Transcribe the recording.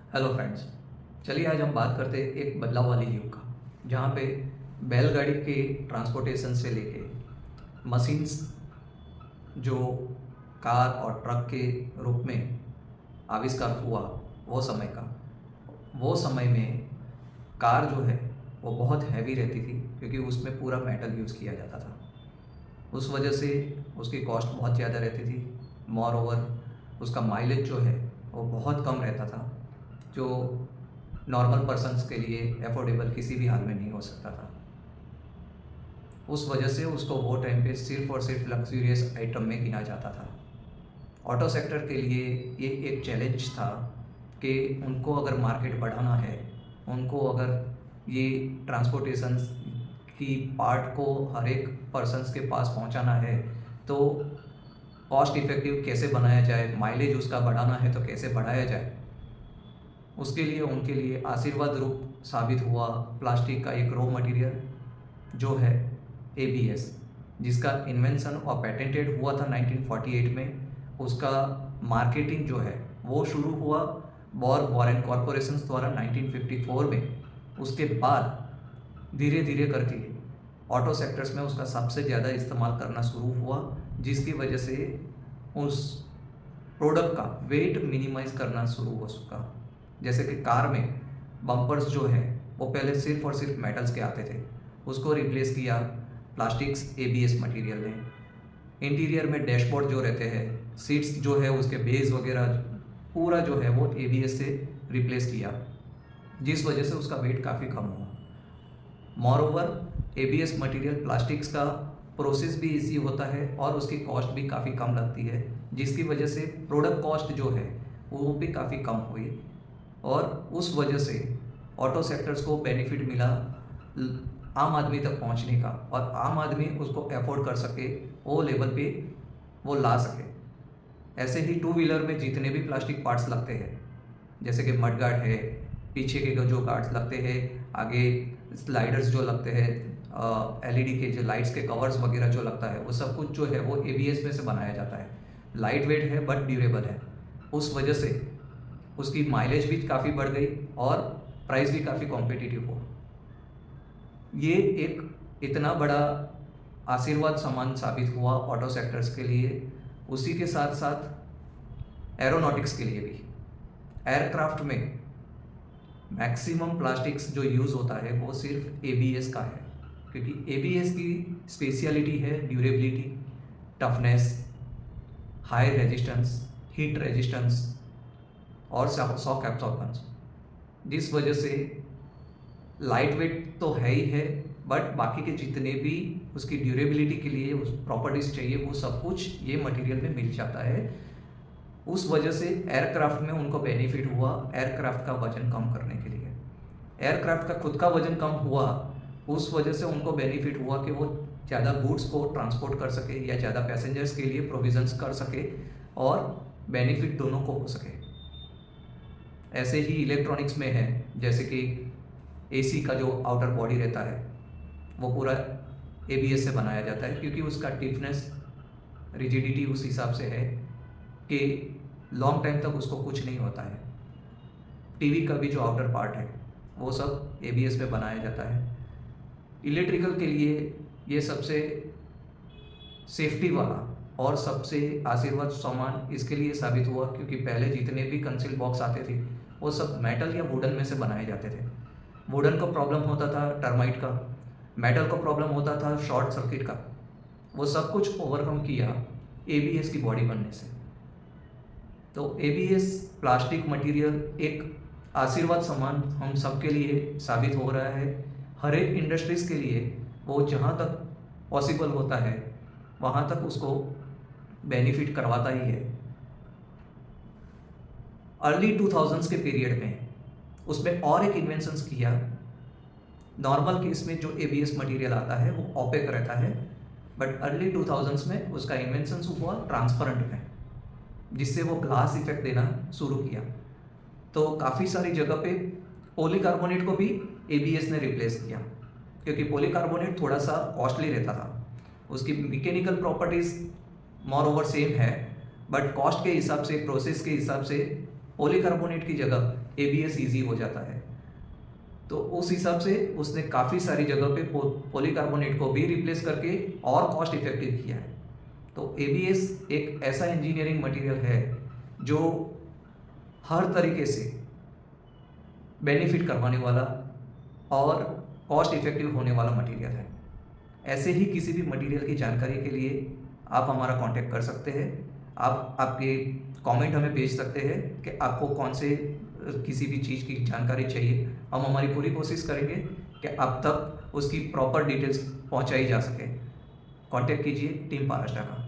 Hello friends. चलिए आज हम बात करते हैं एक बदलाव वाले युग का, जहाँ पे बैलगाड़ी के ट्रांसपोर्टेशन से लेके मशीन्स जो कार और ट्रक के रूप में आविष्कार हुआ। वो समय का वो समय में कार जो है वो बहुत हैवी रहती थी, क्योंकि उसमें पूरा मेटल यूज़ किया जाता था। उस वजह से उसकी कॉस्ट बहुत ज़्यादा रहती थी। मोर ओवर उसका माइलेज जो है वो बहुत कम रहता था, जो नॉर्मल पर्सन्स के लिए अफोर्डेबल किसी भी हाल में नहीं हो सकता था। उस वजह से उसको वो टाइम पे सिर्फ और सिर्फ लग्जूरियस आइटम में गिना जाता था। ऑटो सेक्टर के लिए ये एक चैलेंज था कि उनको अगर मार्केट बढ़ाना है, उनको अगर ये ट्रांसपोर्टेशन की पार्ट को हर एक पर्सन्स के पास पहुंचाना है, तो कॉस्ट इफ़ेक्टिव कैसे बनाया जाए, माइलेज उसका बढ़ाना है तो कैसे बढ़ाया जाए। उसके लिए उनके लिए आशीर्वाद रूप साबित हुआ प्लास्टिक का एक रॉ मटेरियल जो है एबीएस, जिसका इन्वेंशन और पेटेंटेड हुआ था 1948 में। उसका मार्केटिंग जो है वो शुरू हुआ वॉरेन कॉरपोरेशन द्वारा 1954 में। उसके बाद धीरे धीरे करके ऑटो सेक्टर्स में उसका सबसे ज़्यादा इस्तेमाल करना शुरू हुआ, जिसकी वजह से उस प्रोडक्ट का वेट मिनिमाइज करना शुरू हो चुका। जैसे कि कार में बम्पर्स जो है वो पहले सिर्फ और सिर्फ मेटल्स के आते थे, उसको रिप्लेस किया प्लास्टिक्स एबीएस मटेरियल ने। इंटीरियर में डैशबोर्ड जो रहते हैं, सीट्स जो है उसके बेस वगैरह पूरा जो है वो एबीएस से रिप्लेस किया, जिस वजह से उसका वेट काफ़ी कम हुआ। मोरओवर एबीएस मटेरियल प्लास्टिक्स का प्रोसेस भी इजी होता है और उसकी कॉस्ट भी काफ़ी कम लगती है, जिसकी वजह से प्रोडक्ट कॉस्ट जो है वो भी काफ़ी कम हुई। और उस वजह से ऑटो सेक्टर्स को बेनिफिट मिला आम आदमी तक पहुंचने का, और आम आदमी उसको अफोर्ड कर सके, वो लेवल पे वो ला सके। ऐसे ही टू व्हीलर में जितने भी प्लास्टिक पार्ट्स लगते हैं, जैसे कि मड गार्ड है, पीछे के जो गार्ड्स लगते हैं, आगे स्लाइडर्स जो लगते हैं, एलईडी के जो लाइट्स के कवर्स वगैरह जो लगता है, वो सब कुछ जो है वो एबीएस में से बनाया जाता है। लाइट वेट है बट ड्यूरेबल है। उस वजह से उसकी माइलेज भी काफ़ी बढ़ गई और प्राइस भी काफ़ी कॉम्पिटिटिव हो। ये एक इतना बड़ा आशीर्वाद समान साबित हुआ ऑटो सेक्टर्स के लिए। उसी के साथ साथ एरोनॉटिक्स के लिए भी, एयरक्राफ्ट में मैक्सिमम प्लास्टिक्स जो यूज़ होता है वो सिर्फ एबीएस का है, क्योंकि एबीएस की स्पेशलिटी है durability, toughness, high resistance, heat resistance और शॉक एब्जॉर्बेंस। जिस वजह से लाइट वेट तो है ही है, बट बाकी के जितने भी उसकी ड्यूरेबिलिटी के लिए उस प्रॉपर्टीज़ चाहिए वो सब कुछ ये मटेरियल में मिल जाता है। उस वजह से एयरक्राफ्ट में उनको बेनिफिट हुआ एयरक्राफ्ट का वजन कम करने के लिए। एयरक्राफ्ट का खुद का वजन कम हुआ, उस वजह से उनको बेनिफिट हुआ कि वो ज़्यादा गुड्स को ट्रांसपोर्ट कर सके या ज़्यादा पैसेंजर्स के लिए प्रोविजंस कर सके, और बेनिफिट दोनों को हो सके। ऐसे ही इलेक्ट्रॉनिक्स में है, जैसे कि एसी का जो आउटर बॉडी रहता है वो पूरा एबीएस से बनाया जाता है, क्योंकि उसका टिफनेस, रिजिडिटी उस हिसाब से है कि लॉन्ग टाइम तक उसको कुछ नहीं होता है। टीवी का भी जो आउटर पार्ट है वो सब एबीएस पे बनाया जाता है। इलेक्ट्रिकल के लिए ये सबसे सेफ्टी वाला और सबसे आशीर्वाद सामान इसके लिए साबित हुआ, क्योंकि पहले जितने भी कंसील बॉक्स आते थे वो सब मेटल या वुडन में से बनाए जाते थे। वुडन को प्रॉब्लम होता था टर्माइट का, मेटल को प्रॉब्लम होता था शॉर्ट सर्किट का। वो सब कुछ ओवरकम किया एबीएस की बॉडी बनने से। तो एबीएस प्लास्टिक मटेरियल एक आशीर्वाद समान हम सबके लिए साबित हो रहा है। हर एक इंडस्ट्रीज़ के लिए वो जहाँ तक पॉसिबल होता है वहाँ तक उसको बेनिफिट करवाता ही है। अर्ली 2000s के पीरियड में उसमें और एक इन्वेंशंस किया। नॉर्मल केस में जो एबीएस मटेरियल आता है वो ओपेक रहता है, बट अर्ली 2000s में उसका इन्वेंशन हुआ ट्रांसपेरेंट में, जिससे वो ग्लास इफेक्ट देना शुरू किया। तो काफ़ी सारी जगह पे पॉलीकार्बोनेट को भी एबीएस ने रिप्लेस किया, क्योंकि पॉलीकार्बोनेट थोड़ा सा कॉस्टली रहता था। उसकी mechanical properties more over same है, बट कॉस्ट के हिसाब से, प्रोसेस के हिसाब से पॉलीकार्बोनेट की जगह एबीएस ईजी हो जाता है। तो उस हिसाब से उसने काफ़ी सारी जगह पे पॉलीकार्बोनेट को भी रिप्लेस करके और कॉस्ट इफेक्टिव किया है। तो एबीएस एक ऐसा इंजीनियरिंग मटेरियल है जो हर तरीके से बेनिफिट करवाने वाला और कॉस्ट इफेक्टिव होने वाला मटेरियल है। ऐसे ही किसी भी मटेरियल की जानकारी के लिए आप हमारा कांटेक्ट कर सकते हैं। आप आपके कमेंट हमें भेज सकते हैं कि आपको कौन से किसी भी चीज़ की जानकारी चाहिए। हम हमारी पूरी कोशिश करेंगे कि आप तक उसकी प्रॉपर डिटेल्स पहुंचाई जा सके। कांटेक्ट कीजिए टीम पारास्टा का।